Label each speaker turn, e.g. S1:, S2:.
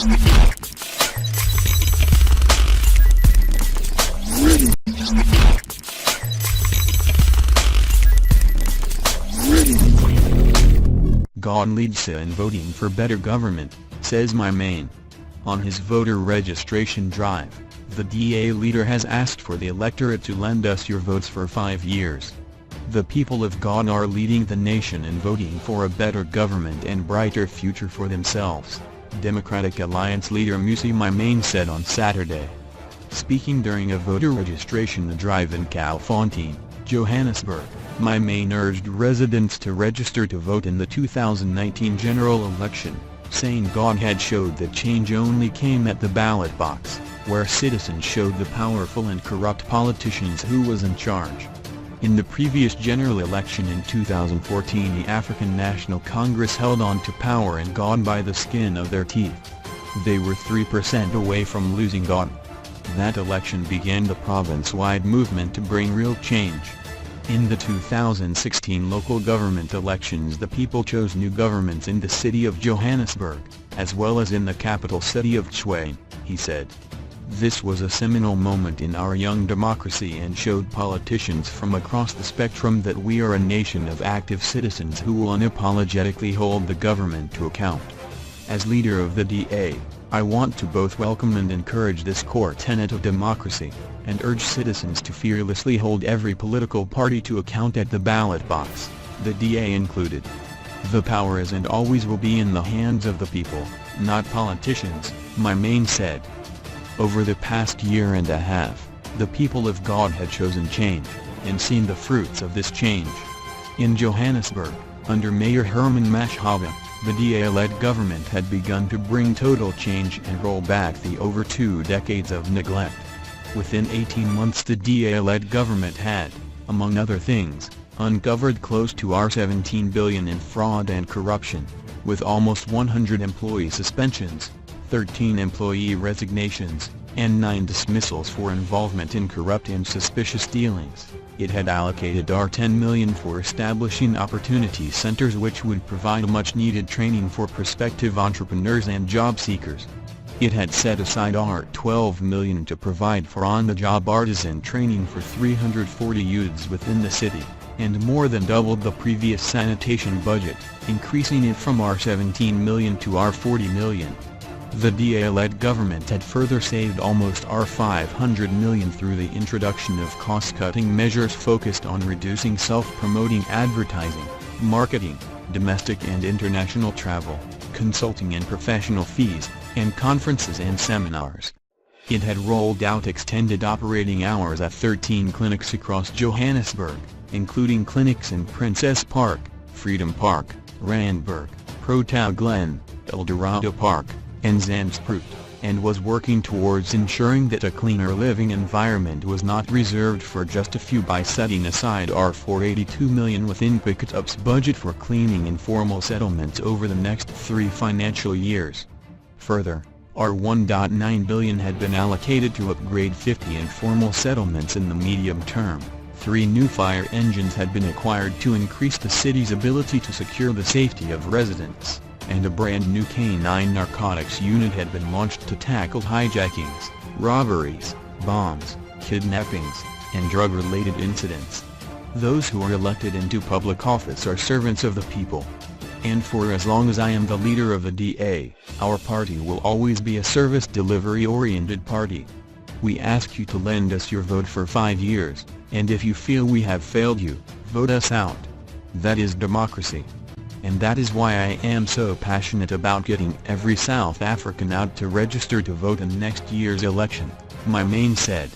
S1: God leads in voting for better government, says Maimane. On his voter registration drive, the DA leader has asked for the electorate to lend us your votes for 5 years. The people of God are leading the nation in voting for a better government and brighter future for themselves, Democratic Alliance leader Mmusi Maimane said on Saturday. Speaking during a voter registration drive in Kaalfontein, Johannesburg, Maimane urged residents to register to vote in the 2019 general election, saying God had showed that change only came at the ballot box, where citizens showed the powerful and corrupt politicians who was in charge. In the previous general election in 2014, the African National Congress held on to power and God by the skin of their teeth. They were 3% away from losing God. That election began the province-wide movement to bring real change. In the 2016 local government elections, the people chose new governments in the city of Johannesburg, as well as in the capital city of Gauteng, he said. This was a seminal moment in our young democracy and showed politicians from across the spectrum that we are a nation of active citizens who will unapologetically hold the government to account. As leader of the DA, I want to both welcome and encourage this core tenet of democracy, and urge citizens to fearlessly hold every political party to account at the ballot box, the DA included. The power is and always will be in the hands of the people, not politicians, Maimane said. Over the past year and a half, the people of God had chosen change, and seen the fruits of this change. In Johannesburg, under Mayor Herman Mashaba, the DA-led government had begun to bring total change and roll back the over 2 decades of neglect. Within 18 months the DA-led government had, among other things, uncovered close to R17 billion in fraud and corruption, with almost 100 employee suspensions, 13 employee resignations, and 9 dismissals for involvement in corrupt and suspicious dealings. It had allocated R10 million for establishing opportunity centers which would provide much-needed training for prospective entrepreneurs and job seekers. It had set aside R12 million to provide for on-the-job artisan training for 340 youths within the city, and more than doubled the previous sanitation budget, increasing it from R17 million to R40 million. The DA-led government had further saved almost R500 million through the introduction of cost-cutting measures focused on reducing self-promoting advertising, marketing, domestic and international travel, consulting and professional fees, and conferences and seminars. It had rolled out extended operating hours at 13 clinics across Johannesburg, including clinics in Princess Park, Freedom Park, Randburg, Protea Glen, Eldorado Park, and Zandspruit, and was working towards ensuring that a cleaner living environment was not reserved for just a few by setting aside R482 million within Piketup's budget for cleaning informal settlements over the next 3 financial years. Further, R1.9 billion had been allocated to upgrade 50 informal settlements in the medium term. 3 new fire engines had been acquired to increase the city's ability to secure the safety of residents, and a brand new K9 narcotics unit had been launched to tackle hijackings, robberies, bombs, kidnappings, and drug-related incidents. Those who are elected into public office are servants of the people. And for as long as I am the leader of the DA, our party will always be a service delivery-oriented party. We ask you to lend us your vote for 5 years, and if you feel we have failed you, vote us out. That is democracy. And that is why I am so passionate about getting every South African out to register to vote in next year's election, Maimane said.